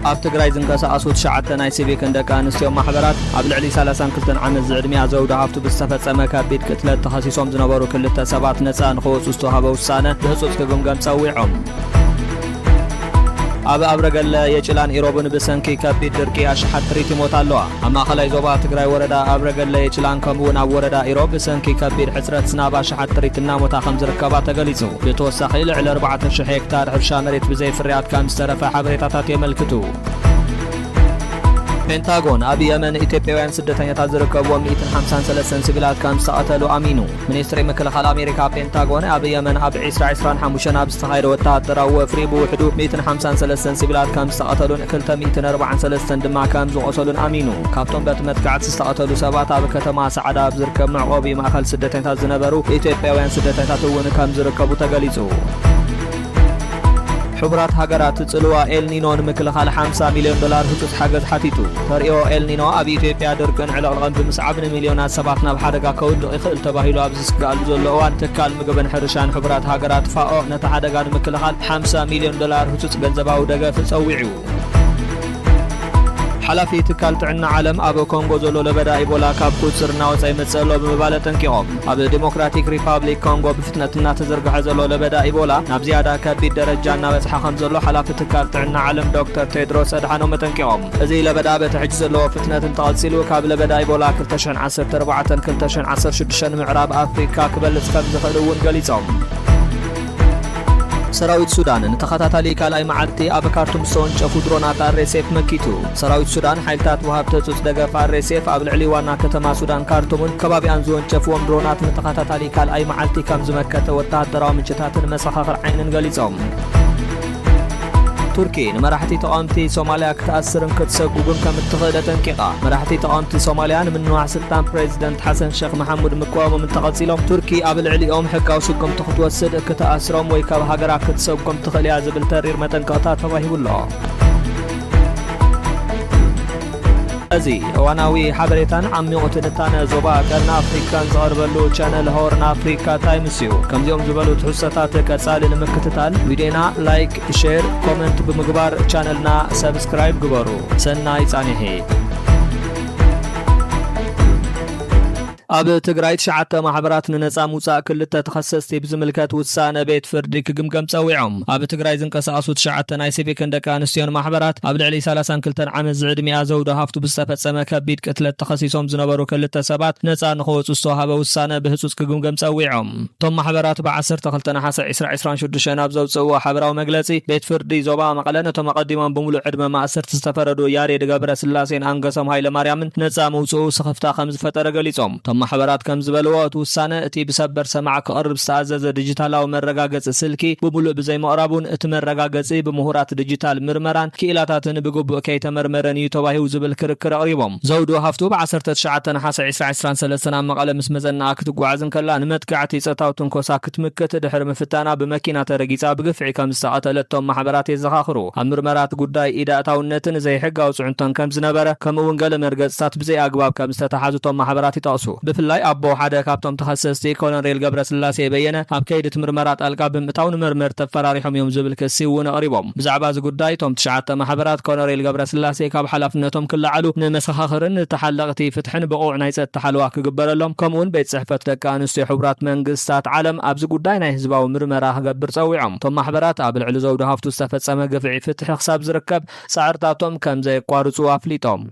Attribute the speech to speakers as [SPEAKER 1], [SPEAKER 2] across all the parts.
[SPEAKER 1] ኣብ ትግራይ ዝንቀሳቐሱ ሸዓተ ናይ ሲቪክን ደቂ ኣንስትዮ ማሕበራት ኣብ ልዕሊ 32 ዓመት ዝዕድሚያ ዘውዲ ሃፍቱ ብዝተፈጸመ ከቢድ ቅትለት ተኸሲሶም ዝነበሩ ክልተ ሰባት ነፃ ንኽወፁ ዝተዋህበ ውሳነ ብህፁፅ ክግምገም ፀዊዖም። ኣብ ኣብረገለ የጭላን ኢሮብን ብሰንኪ ከቢድ ድርቂ ኣሽሓት ትርኢት ይሞት ኣለዋ። ኣብ ማእኸላይ ዞባ ትግራይ ወረዳ ኣብረገለ የጭላን ከምኡውን ኣብ ወረዳ ኢሮብ ብሰንኪ ከቢድ ሕፅረት ዝናብ ኣሽሓት ትርኢት እናሞታ ከም ዝርከባ ተገሊጹ። ብተወሳኺ ልዕሊ 4,000 ሄክታር ሕርሻ መሬት ብዘይ ፍርያት ከም ዝተረፈ ሓበሬታታት የመልክቱ። ፔንታጎን ኣብ የመን ኢትዮጵያውያን ስደተኛታት ዝርከብዎም 153 ሲቪላት ከም ዝተቐተሉ ኣሚኑ። ሚኒስትሪ ምክልኻል ኣሜሪካ ፔንታጎን ኣብ የመን ኣብ 2025 ኣብ ዝተኻየደ ወተሃደራዊ ወፍሪ ብውሕዱ 153 ሲቪላት ከም ዝተቐተሉን 243 ድማ ከም ዝቆሰሉን ኣሚኑ። ካብቶም በቲ መጥቃዕቲ ዝተቐተሉ ሰባት ኣብ ከተማ ሰዓዳ ኣብ ዝርከብ መዕቆቢ ማእኸል ስደተኛታት ዝነበሩ ኢትዮጵያውያን ስደተኛታት እውን ከም ዝርከቡ ተገሊጹ። حبرات هاجرات تلوا إلنينون مكلخال 50 مليون دولار هتوس حاجز حتيتو تريو إلنينو أبي إثيوبيا دركن على الغن بمسعبن مليونات سبعتنا بحدقة كود إخل تباهيلو أبزس قال زلوان تكال مجبن حرشان حبرات هاجرات فاو نتحدقان مكلخال 5 مليون دولار هتوس جنزباو دقة في تسويعو. حلفي تكال تعنا عالم أبو كونغو زلو لبدا إيبولا كاب كوتسرنا وزي متسلو بمبالة تنكيهم أبو ديمقراطيك ريبابليك كونغو بفتنة تزرق زلو لبدا إيبولا نبزيادة كبيد درجانا وزحاهم زلو حلفي تكال تعنا عالم دكتور تيدروس أدحانو متنكيهم إزي لبدا بتحج زلو فتنة تغسلو كاب لبدا إيبولا كلتشن 10 كلتشن 10 معراب أفريكا كبلت كم زخلوون قليتهم. سراويت سودان نتخطاتالي كالاي معلتي أبا كارتوم سون شافو درونات الريسيف مكيتو. سراويت سودان حيلتات وهابتو تصدق الريسيف قبل عليوانا كتما سودان كارتومون كبابي أنزون شافوهم درونات نتخطاتالي كالاي معلتي كم زمكة وتهدروا من شتات المسخخر عين قليزهم. تركي مراحتي تقامتي سوماليا كتأثرن كتسقوبن كمتخذة تنكيقا مراحتي تقامتي سوماليان من نوع سلطان بريزيدنت حسن شيخ محمود مكوام من تقصيلهم تركي قبل عليهم حكاو سقم تخطوا الصدق كتأثرهم ويكاب هاجرا كتسقم تخلي عزب الترير متنكاتا تواهي الله. أزي واناوي حبريتان عميقو تنتانا زوبا كرنا أفريكان زغربلو چانل هورن أفريكا تايمسيو كم زيوم زبالو تحسطاتك سالي لمكتتال ويدينا لايك شير كومنت بمقبار چانلنا سبسكرايب قبارو سناي تانيهي. ኣብ ትግራይ ሸዓተ ማሕበራት ንነፃ ሙፃእ ክልተ ተኸሰስቲ ብዝምልከት ውሳነ ቤት ፍርዲ ክግምገም ፀዊዖም። ኣብ ትግራይ ዝንቀሳቐሱ ሸዓተ ናይ ሲቪክን ደቂ ኣንስትዮን ማሕበራት ኣብ ልዕሊ 32 ዓመት ዝዕድሚያ ዘውዲ ሃፍቱ ብዝተፈፀመ ከቢድ ቅትለት ተኸሲሶም ዝነበሩ ክልተ ሰባት ነፃ ንኽወፁ ዝተዋህበ ውሳነ ብህፁፅ ክግምገም ፀዊዖም። እቶም ማሕበራት ብ12 ናሓሰ 2026 ኣብ ዘውፅእዎ ሓበራዊ መግለፂ ቤት ፍርዲ ዞባ መቐለ ነቶም ኣቐዲሞም ብምሉእ ዕድመ ማእሰርቲ ዝተፈረዱ ያሬድ ገብረ ስላሴን ኣንገሶም ሃይለማርያምን ነፃ ምውፅኡ ስኽፍታ ከም ዝፈጠረ ገሊፆም። ማሕበራት ከም ዝበልዎ እቲ ውሳነ እቲ ብሰበር ሰማዕ ክቐርብ ዝተኣዘዘ ዲጂታላዊ መረጋገፂ ስልኪ ብምሉእ ብዘይ ምቕራቡን እቲ መረጋገፂ ብምሁራት ዲጂታል ምርመራን ክኢላታትን ብግቡእ ከይተመርመረን እዩ ተባሂሉ ዝብል ክርክር ኣቕሪቦም። ዘውዱ ሃፍቱ ብ19 ናሓሰ 2023 ኣብ መቐለ ምስ መዘናኣ ክትጓዓዝን ከላ ንመጥቃዕቲ ፀታዊ ትንኮሳ ክትምክት ድሕሪ ምፍታና ብመኪና ተረጊፃ ብግፍዒ ከም ዝተቐተለቶም ማሕበራት የዘኻኽሩ። ኣብ ምርመራት ጉዳይ ኢዳእታውነትን ዘይሕጋዊ ፅዕንቶን ከም ዝነበረ ከምኡውን ገለ መርገፅታት ብዘይ ኣግባብ ከም ዝተተሓዙቶም ማሕበራት ይጠቕሱ። ብፍላይ ኣቦ ሓደ ካብቶም ተኸሰስቲ ኮሎኔል ገብረ ስላሴ በየነ ኣብ ከይዲ ምርመራ ጣልቃ ብምእታው ንመርመር ተፈራሪሖም እዮም ዝብል ክሲ እውን ኣቕሪቦም። ብዛዕባ እዚ ጉዳይ እቶም ትሽዓተ ማሕበራት ኮሎኔል ገብረ ስላሴ ካብ ሓላፍነቶም ክለዓሉ ንመሰኻኽርን ተሓለቕቲ ፍትሕን ብቑዕ ናይ ፀጥታ ሓለዋ ክግበረሎም ከምኡውን ቤት ፅሕፈት ደቂ ኣንስትዮ ሕቡራት መንግስታት ዓለም ኣብዚ ጉዳይ ናይ ህዝባዊ ምርመራ ክገብር ፀዊዖም። እቶም ማሕበራት ኣብ ልዕሊ ዘውዲ ሃፍቱ ዝተፈፀመ ግፍዒ ፍትሒ ክሳብ ዝርከብ ፃዕርታቶም ከም ዘየቋርፁ ኣፍሊጦም።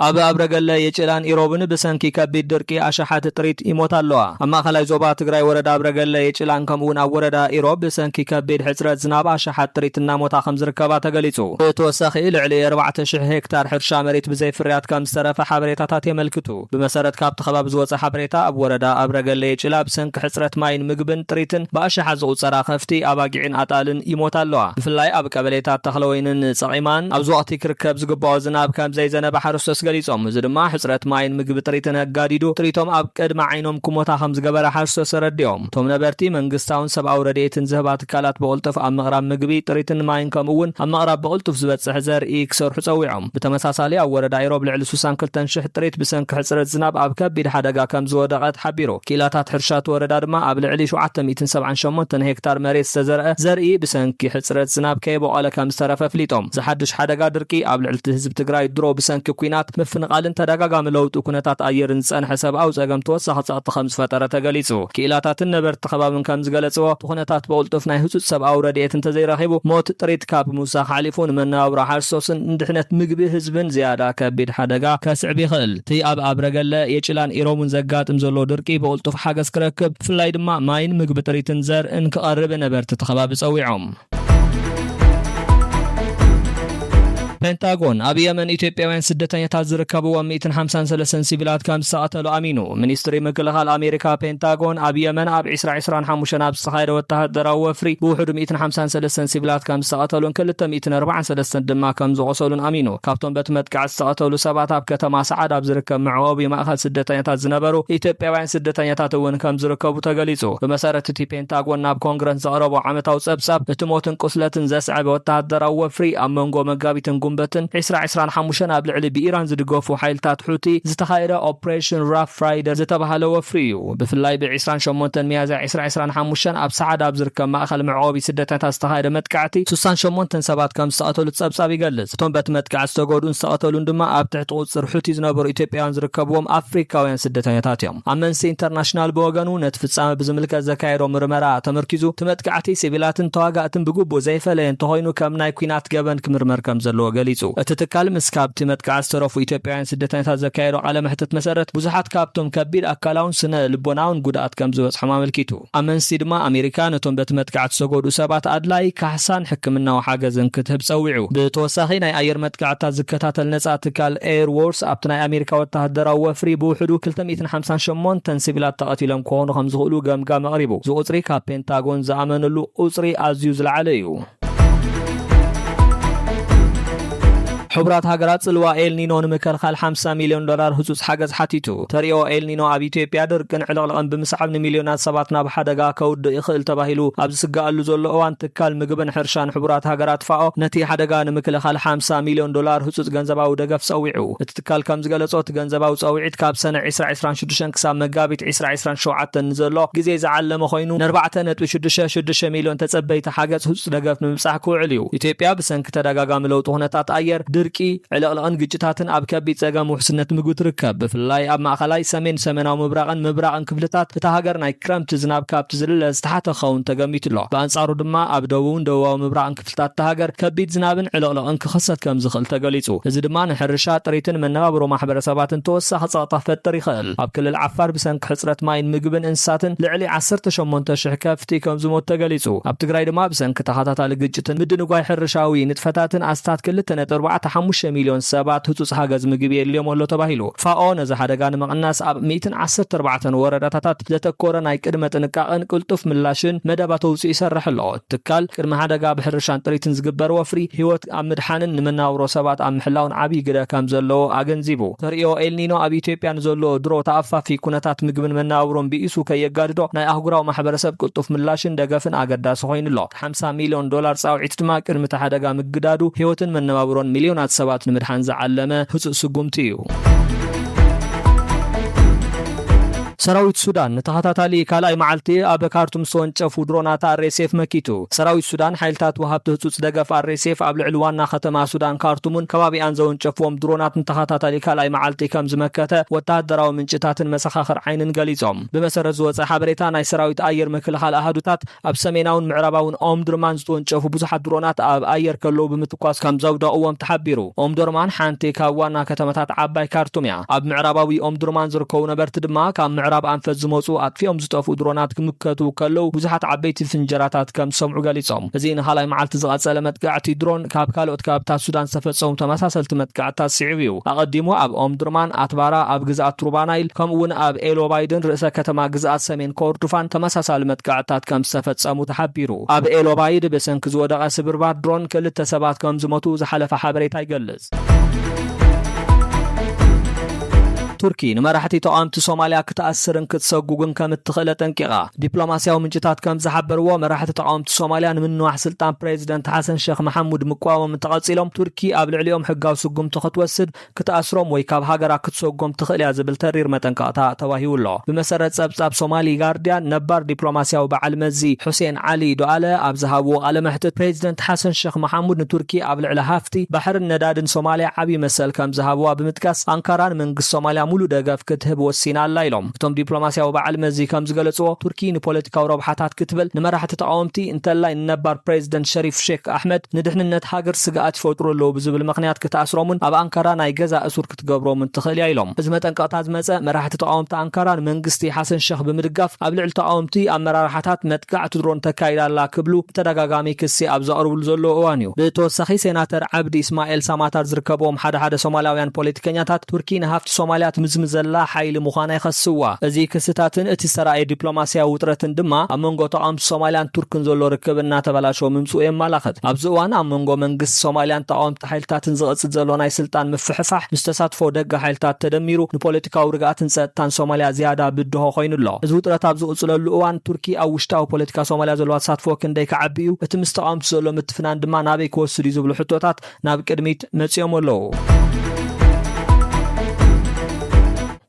[SPEAKER 1] ኣብ ኣብረገለ የጭላን ኢሮብን ብሰንኪ ከቢድ ድርቂ ኣሽሓት ጥሪት ይሞት ኣለዋ። ኣብ ማእኸላይ ዞባ ትግራይ ወረዳ ኣብረገለ የጭላን ከምኡውን ኣብ ወረዳ ኢሮብ ብሰንኪ ከቢድ ሕፅረት ዝናብ ኣሽሓት ጥሪት እናሞታ ከም ዝርከባ ተገሊጹ። ብተወሳኺ ልዕሊ 4,000 ሄክታር ሕርሻ መሬት ብዘይ ፍርያት ከም ዝተረፈ ሓበሬታታት የመልክቱ። ብመሰረት ካብቲ ከባቢ ዝወፀ ሓበሬታ ኣብ ወረዳ ኣብረገለ የጭላ ብሰንኪ ሕፅረት ማይን ምግብን ጥሪትን ብኣሽሓት ዝቑፀራ ከፍቲ ኣባጊዕን ኣጣልን ይሞት ኣለዋ። ብፍላይ ኣብ ቀበሌታት ተኽለወይንን ፀቒማን ኣብዚ ወቕቲ ክርከብ ዝግባኦ ዝናብ ከም ዘይዘነበ ሓረስቶስ ገሊጾም እዚ ድማ ሕጽረት ማይን ምግቢ ጥሪትን ኣጋዲዱ ጥሪቶም ኣብ ቅድሚ ዓይኖም ኩሞታ ከም ዝገበረ ሓሶስ ረዲኦም ቶም ነበርቲ መንግስታውን ሰብኣዊ ረድኤትን ዝህባ ትካላት ብቕልጡፍ ኣብ ምቕራብ ምግቢ ጥሪትን ማይን ከምኡውን ኣብ ምቕራብ ብቕልጡፍ ዝበጽሕ ዘርኢ ክሰርሑ ጸዊዖም ብተመሳሳሊ ኣብ ወረዳ ኢሮብ ልዕሊ 62,000 ጥሪት ብሰንኪ ሕጽረት ዝናብ ኣብ ከቢድ ሓደጋ ከም ዝወደቐት ሓቢሩ ኪላታት ሕርሻት ወረዳ ድማ ኣብ ልዕሊ 778 ሄክታር መሬት ዝተዘርአ ዘርኢ ብሰንኪ ሕጽረት ዝናብ ከይበቐለ ከም ዝተረፈ ፍሊጦም ዝሓድሽ ሓደጋ ድርቂ ኣብ ልዕሊ ህዝቢ ትግራይ ድሮ ብሰንኪ ኩናት ምፍንቓልን ተደጋጋሚ ለውጢ ኩነታት ኣየርን ዝጸንሐ ሰብኣዊ ጸገም ተወሳኺ ጸቕጢ ከም ዝፈጠረ ተገሊጹ ኪላታትን ነበርቲ ከባብን ከም ዝገለጽዎ ኩነታት ብቕልጡፍ ናይ ህጹጽ ሰብኣዊ ረድኤት እንተዘይረኺቡ ሞት ጥሪት ካብ ምውሳኽ ሓሊፉ ንመነባብሮ ሓርሶስን እንድሕነት ምግቢ ህዝብን ዝያዳ ከቢድ ሓደጋ ከስዕብ ይኽእል እቲ ኣብ ኣብረገለ የጭላን ኢሮምን ዘጋጥም ዘሎ ድርቂ ብቕልጡፍ ሓገዝ ክረክብ ብፍላይ ድማ ማይን ምግቢ ጥሪትን ዘርእን ክቐርብ ነበርቲ ተኸባቢ ጸዊዖም ፔንታጎን ኣብ የመን ኢትዮጵያውያን ስደተኛታት ዝርከብዎም 153 ሲቪላት ከም ዝተቐተሉ ኣሚኑ ሚኒስትሪ ምክልኻል ኣሜሪካ ፔንታጎን ኣብ የመን ኣብ 2025 ኣብ ዝተኻየደ ወተሃደራዊ ወፍሪ ብውሕዱ 153 ሲቪላት ከም ዝተቐተሉን 243 ድማ ከም ዝቆሰሉን ኣሚኑ ካብቶም በቲ መጥቃዕቲ ዝተቐተሉ ሰባት ኣብ ከተማ ሰዓድ ኣብ ዝርከብ መዕቆቢ ማእኸል ስደተኛታት ዝነበሩ ኢትዮጵያውያን ስደተኛታት እውን ከም ዝርከቡ ተገሊጹ ብመሰረት እቲ ፔንታጎን ናብ ኮንግረስ ዘቕረቦ ዓመታዊ ጸብጻብ እቲ ሞትን ቁስለትን ዘስዓበ ወተሃደራዊ ወፍሪ ኣብ መንጎ መጋቢትን ጉንበትን 2025 ኣብ ልዕሊ ብኢራን ዝድገፉ ሓይልታት ሑቲ ዝተኻየደ ኦፕሬሽን ራፍ ራይደር ዝተባሃለ ወፍሪ እዩ ብፍላይ ብ28 ሚያዝያ 2025 ኣብ ሰዓድ ኣብ ዝርከብ ማእኸል መዕቆቢ ስደተኛታት ዝተኻየደ መጥቃዕቲ 68 ሰባት ከም ዝተቐተሉ ጸብጻብ ይገልጽ እቶም በቲ መጥቃዕቲ ዝተጎዱን ዝተቐተሉን ድማ ኣብ ትሕቲ ቁጽር ሑቲ ዝነበሩ ኢትዮጵያውያን ዝርከብዎም ኣፍሪካውያን ስደተኛታት እዮም ኣምነስቲ ኢንተርናሽናል ብወገኑ ነቲ ፍጻመ ብዝምልከት ዘካየዶ ምርመራ ተመርኪዙ እቲ መጥቃዕቲ ሲቪላትን ተዋጋእትን ብግቡእ ዘይፈለየ እንተኾይኑ ከም ናይ ኩናት ገበን ክምርመር ከም ዘለዎ ገሊጹ እቲ ትካል ምስ ካብቲ መጥቃዕቲ ዝተረፉ ኢትዮጵያውያን ስደተኛታት ዘካየዶ ቃለ መሕትት መሰረት ብዙሓት ካብቶም ከቢድ ኣካላውን ስነ ልቦናውን ጉድኣት ከም ዝበጽሖም ኣመልኪቱ ኣምነስቲ ድማ ኣሜሪካ ነቶም በቲ መጥቃዕቲ ዝተጎዱ ሰባት ኣድላይ ካሕሳን ሕክምናዊ ሓገዝን ክትህብ ጸዊዑ ብተወሳኺ ናይ ኣየር መጥቃዕትታት ዝከታተል ነጻ ትካል ኤር ዎርስ ኣብቲ ናይ ኣሜሪካ ወተሃደራዊ ወፍሪ ብውሕዱ 258 ሲቪላት ተቐቲሎም ክኾኑ ከም ዝኽእሉ ገምጋም ኣቕሪቡ እዚ ቁጽሪ ካብ ፔንታጎን ዝኣመነሉ ቁጽሪ ኣዝዩ ዝለዓለ እዩ حبرات هاجرات سلوا إلنينو نمكرخال 5 مليون دولار هزوز حاجز حتيتو تريو إلنينو أبي إثيوبيا دركن علقلقن بمسحب مليونات سباتنا بحدقا كود يخل تباهلو أبز سجال زول أوان تكال مجبن حرشان حبرات هاجرات فاو نتي حدقا نمكرخال 5 مليون دولار هزوز جنزباو دقف سويعو تتكال كم زجال صوت جنزباو سويعت كاب سنة 10 شدشن كسام مجابيت 10 شوعة نزلوا جزء زعل مخينو 4 مليون تسبيت حاجز هزوز دقف نمسحكو عليو إثيوبيا بسنك تدقا ملو تهنتات أير دركي علقلقن ግጭታትን ኣብ ከቢድ ጸገም ውሕስነት ምግቢ ትርከብ ብፍላይ ኣብ ማእኸላይ ሰሜናዊ ምብራቕን ክፍልታት እታ ሃገር ናይ ክረምቲ ዝናብ ካብቲ ዝልለ ዝተሓተ ኸውን ተገሚትሎ በአንጻሩ ድማ ኣብ ደቡባዊ ምብራቕን ክፍልታት እታ ሃገር ከቢድ ዝናብን علقلقን ክኽሰት ከም ዝኽእል ተገሊጹ እዚ ድማ ንሕርሻ ጥሪትን መነባብሮ ማሕበረሰባትን ተወሳኺ ጸቕጣ ፈጥር ይኽእል ኣብ ክልል ዓፋር ብሰንኪ ሕጽረት ማይን ምግብን እንስሳትን ልዕሊ 18,000 ከፍቲ ከም ዝሞት ተገሊጹ ኣብ ትግራይ ድማ ብሰንኪ ተኸታታሊ ግጭትን ምድንጓይ ሕርሻዊ ንጥፈታትን ኣስታት 2.5 ሚሊዮን ሰባት ህጹጽ ሓገዝ ምግቢ የልዮም ኣሎ ተባሂሉ ፋኦ ነዚ ሓደጋ ንምቕናስ ኣብ 114 ወረዳታት ዘተኮረ ናይ ቅድመ ጥንቃቐን ቅልጡፍ ምላሽን መደባት ተውፅኢ ይሰርሕ ኣሎ ትካል ቅድመ ሓደጋ ብሕርሻን ጥሪትን ዝግበር ወፍሪ ህይወት ኣብ ምድሓንን ንመናብሮ ሰባት ኣብ ምሕላውን ዓብይ ግደ ከም ዘለዎ ኣገንዚቡ ተርእዮ ኤልኒኖ ኣብ ኢትዮጵያ ንዘሎ ድሮ ተኣፋፊ ኩነታት ምግብን መናብሮን ቢኢሱ ከየጋድዶ ናይ ኣህጉራዊ ማሕበረሰብ ቅልጡፍ ምላሽን ደገፍን ኣገዳሲ ኮይኑሎ 50 ሚሊዮን ዶላር ጻውዒት ድማ ቅድሚ ሓደጋ ምግዳዱ ህይወትን መነባብሮን ሚሊዮናት ሰባት ንምድሓን ዝዓለመ ህጹጽ ስጉምቲ እዩ ሰራዊት ሱዳን ተኸታታሊ ካልኣይ መዓልቲ ኣብ ካርቱም ዝተወንጨፉ ድሮናት አርኤስኤፍ መኪቱ ሰራዊት ሱዳን ሓይልታት ወሃብቲ ህጹጽ ደገፍ አርኤስኤፍ ኣብ ልዕሊ ዋና ከተማ ሱዳን ካርቱምን ከባቢኣን ዘወንጨፍዎም ድሮናት ተኸታታሊ ካልኣይ መዓልቲ ከም ዝመከተ ወተሃደራዊ ምንጭታትን መሰኻኽር ዓይንን ገሊጾም ብመሰረት ዝወፀ ሓበሬታ ናይ ሰራዊት ኣየር ምክልኻል ኣሃዱታት ኣብ ሰሜናውን ምዕራባውን ኦምዱርማን ዝተወንጨፉ ብዙሓት ድሮናት ኣብ ኣየር ከለዉ ብምትኳስ ከም ዘውደቕዎም ተሓቢሩ ኦምዱርማን ሓንቲ ካብ ዋና ከተማታት ዓባይ ካርቱም እያ ኣብ ምዕራባዊ ኦምዱርማን ዝርከቡ ነበርቲ ድማ ካብ ምዕራብ ኣንፈት ዝመጹ ኣጥፊኦም ዝጠፉ ድሮናት ክምከቱ ከለዉ ብዙሓት ዓበይቲ ፍንጀራታት ከም ሰምዑ ገሊጾም እዚ ንኻልኣይ መዓልቲ ዝቐጸለ መጥቃዕቲ ድሮን ካብ ካልኦት ከባብታት ሱዳን ዝተፈጸሙ ተመሳሰልቲ መጥቃዕትታት ስዒቡ እዩ ኣቐዲሙ ኣብ ኦምዱርማን ኣትባራ ኣብ ግዝኣት ቱርባናይል ከምኡውን ኣብ ኤሎባይድን ርእሰ ከተማ ግዝኣት ሰሜን ኮርዶፋን ተመሳሳሊ መጥቃዕትታት ከም ዝተፈጸሙ ተሓቢሩ ኣብ ኤሎባይድ ብሰንኪ ዝወደቐ ስብርባር ድሮን ክልተ ሰባት ከም ዝሞቱ ዝሓለፈ ሓበሬታ ይገልጽ ቱርኪ ንመራሕቲ ተቃውምቲ ሶማልያ ክትኣስርን ክትሰጉግን ከም እትኽእል ጠንቂቓ ዲፕሎማስያዊ ምንጭታት ከም ዝሓበርዎ መራሕቲ ተቃውምቲ ሶማልያ ንምንዋሕ ስልጣን ፕሬዚደንት ሓሰን ሼክ መሐሙድ ምቋወም ተቐፂሎም ቱርኪ ኣብ ልዕሊኦም ሕጋዊ ስጉምቲ ክትወስድ ክትኣስሮም ወይ ካብ ሃገራ ክትሰጎም ትኽእል እያ ዝብል ተሪር መጠንቀቕታ ተዋሂቡሎ ብመሰረት ጸብጻብ ሶማሊ ጋርዲያን ነባር ዲፕሎማስያዊ በዓል መዚ ሁሴን ዓሊ ዶኣለ ኣብ ዝሃብዎ ቃለ መሕትት ፕሬዚደንት ሓሰን ሼክ መሐሙድ ንቱርኪ ኣብ ልዕሊ ሃፍቲ ባሕርን ነዳድን ሶማልያ ዓብይ መሰል ከም ዝሃብዋ ብምጥቃስ አንካራን መንግስት ሶማልያ ሙሉ ደገፍ ክትህብ ወሲና ኣላ ኢሎም እቶም ዲፕሎማስያዊ በዓል መዚ ከም ዝገለጽዎ ቱርኪ ንፖለቲካዊ ረብሓታት ክትብል ንመራሕቲ ተቃውምቲ እንተላይ ነባር ፕሬዚደንት ሸሪፍ ሼክ ኣሕመድ ንድሕንነት ሃገር ስጋኣት ይፈጥሩ ኣለዉ ብዝብል ምክንያት ክትኣስሮምን ኣብ አንካራ ናይ ገዛ እሱር ክትገብሮምን ትኽእል እያ ኢሎም እዚ መጠንቀቕታ ዝመፀ መራሕቲ ተቃውምቲ አንካራን መንግስቲ ሓሰን ሼክ ብምድጋፍ ኣብ ልዕሊ ተቃውምቲ ኣመራርሓታት መጥቃዕቲ ድሮን ተካይዳ ኣላ ክብሉ ብተደጋጋሚ ክሲ ኣብ ዘቕርብሉ ዘለዎ እዋን እዩ ብተወሳኺ ሴናተር ዓብዲ እስማኤል ሳማታር ዝርከብዎም ሓደ ሶማልያውያን ፖለቲከኛታት ቱርኪ ንሃፍቲ ሶማልያ ትምዝምዝ ዘላ ሓይሊ ምዃና ይኸስዋ እዚ ክስታትን እቲ ሰራይ ዲፕሎማስያዊ ውጥረትን ድማ ኣብ መንጎ ተቃውምቲ ሶማልያን ቱርክን ዘሎ ርክብ እናተበላሸ ምምጽኡ የመላኽት ኣብዚ እዋን ኣብ መንጎ መንግስቲ ሶማልያን ተቃውምቲ ሓይልታትን ዝቐጽል ዘሎ ናይ ስልጣን ምፍሕፋሕ ምስ ተሳትፎ ደጋ ሓይልታት ተደሚሩ ንፖለቲካዊ ርግኣትን ጸጥታን ሶማልያ ዝያዳ ብድሆ ኮይኑሎ እዚ ውጥረት ኣብ ዝቕጽለሉ እዋን ቱርኪ ኣብ ውሽጣዊ ፖለቲካ ሶማልያ ዘለዎ ተሳትፎ ክንደይ ከዓቢ እዩ እቲ ምስ ተቃውምቲ ዘሎ ምትፍናን ድማ ናበይ ክወስድ እዩ ዝብሉ ሕቶታት ናብ ቅድሚት መጽኦም ኣለዉ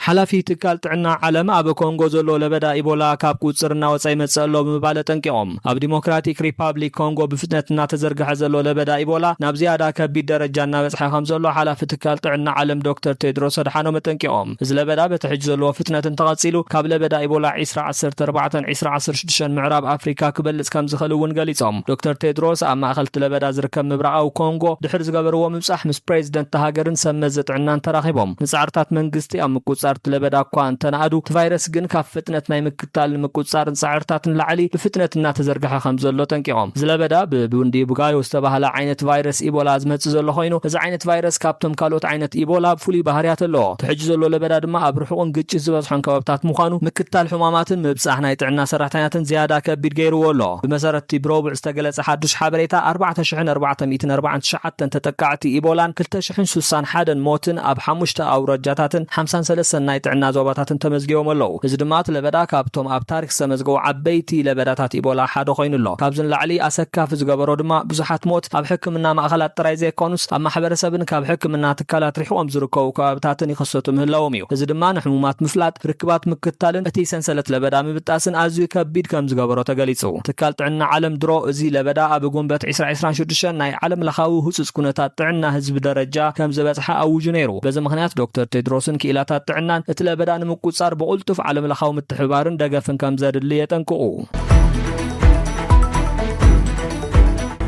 [SPEAKER 1] ሓላፊ ትካል ጥዕና ዓለም ኣብ ኮንጎ ዘሎ ለበዳ ኢቦላ ካብ ቁጽር እናወፀ ይመጽእ ኣሎ ብምባል ጠንቂቖም ኣብ ዲሞክራቲክ ሪፐብሊክ ኮንጎ ብፍጥነት እናተዘርግሐ ዘሎ ለበዳ ኢቦላ ናብ ዝያዳ ከቢድ ደረጃ እናበጽሐ ከም ዘሎ ሓላፊ ትካል ጥዕና ዓለም ዶክተር ቴድሮስ ኣድሓኖም ጠንቂቖም እዚ ለበዳ በቲ ሕጂ ዘለዎ ፍጥነት እንተቐጺሉ ካብ ለበዳ ኢቦላ 2014-2016 ምዕራብ ኣፍሪካ ክበልጽ ከም ዝኽእል እውን ገሊጾም ዶክተር ቴድሮስ ኣብ ማእኸልቲ ለበዳ ዝርከብ ምብራቃዊ ኮንጎ ድሕሪ ዝገበርዎ ምብጻሕ ምስ ፕሬዚደንት ሃገርን ሰመዝ ጥዕናን ተራኺቦም ንጻዕርታት መንግስቲ ኣብ ምቁጻር ለበዳ እኳ እንተናኣዱ እቲ ቫይረስ ግን ካብ ፍጥነት ናይ ምክትታል ምቁጻርን ጻዕርታትን ላዕሊ ብፍጥነት እናተዘርግሐ ከም ዘሎ ጠንቂቖም ዝለበዳ ብቡንዲ ቡጋዮ ዝተባህለ ዓይነት ቫይረስ ኢቦላ ዝመጽእ ዘሎ ኮይኑ እዚ ዓይነት ቫይረስ ካብቶም ካልኦት ዓይነት ኢቦላ ፍሉይ ባህርያት ኣለዎ ትሕጂ ዘሎ ለበዳ ድማ ኣብ ርሑቕን ግጭት ዝበዝሖን ከባብታት ምዃኑ ምክትታል ሕማማትን ምብጻሕ ናይ ጥዕና ሰራሕተኛታትን ዝያዳ ከቢድ ገይርዎ ኣሎ ብመሰረት ብሮብዕ ዝተገለጸ ሓዱሽ ሓበሬታ 4449 ተጠቃዕቲ ኢቦላን 2061 ሞትን ኣብ 5 ኣውራጃታትን 53 ናይ ጥዕና ዞባታትን ተመዝጊቦም ኣለዉ እዚ ድማ ለበዳ ካብቶም ኣብ ታሪክ ዝተመዝገቡ ዓበይቲ ለበዳታት ኢቦላ ሓደ ኮይኑሎ ካብዝን ላዕሊ ኣሰካፊ ዝገበሮ ድማ ብዙሓት ሞት ኣብ ሕክምና ማእኸላት ጥራይ ዘይኮኑስ ኣብ ማሕበረሰብን ካብ ሕክምና ትካላት ሪሕቆም ዝርከቡ ከባቢታትን ይኸሰቱ ምህላዎም እዩ እዚ ድማ ንሕሙማት ምፍላጥ ርክባት ምክትታልን እቲ ሰንሰለት ለበዳ ምብጣስን ኣዝዩ ከቢድ ከም ዝገበሮ ተገሊጹ ትካል ጥዕና ዓለም ድሮ እዚ ለበዳ ኣብ ጉንበት 2026 ናይ ዓለም ለኻዊ ህጹጽ ኩነታት ጥዕና ህዝቢ ደረጃ ከም ዝበጽሐ ኣውጁ ነይሩ በዚ ምክንያት ዶክተር ቴድሮስን ክኢላታት ጥዕና እቲ ለበዳ ንምቁጻር ብቁልጡፍ ዓለም ለኻዊ ምትሕባርን ደገፍን ከም ዘድሊ የጠንቅቑ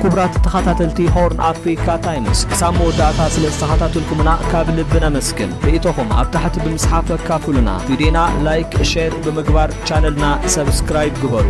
[SPEAKER 1] ክቡራት ተኸታተልቲ ሆርን ኣፍሪካ ታይምስ ክሳብ መወዳእታ ስለ ዝተኸታተልኩምና ካብ ልብና መስግን ርእይቶኹም ኣብ ታሕቲ ብምስሓፍ ኣካፍሉና ቪድዮና ላይክ ሼር ብምግባር ቻነልና ሰብስክራይብ ግበሩ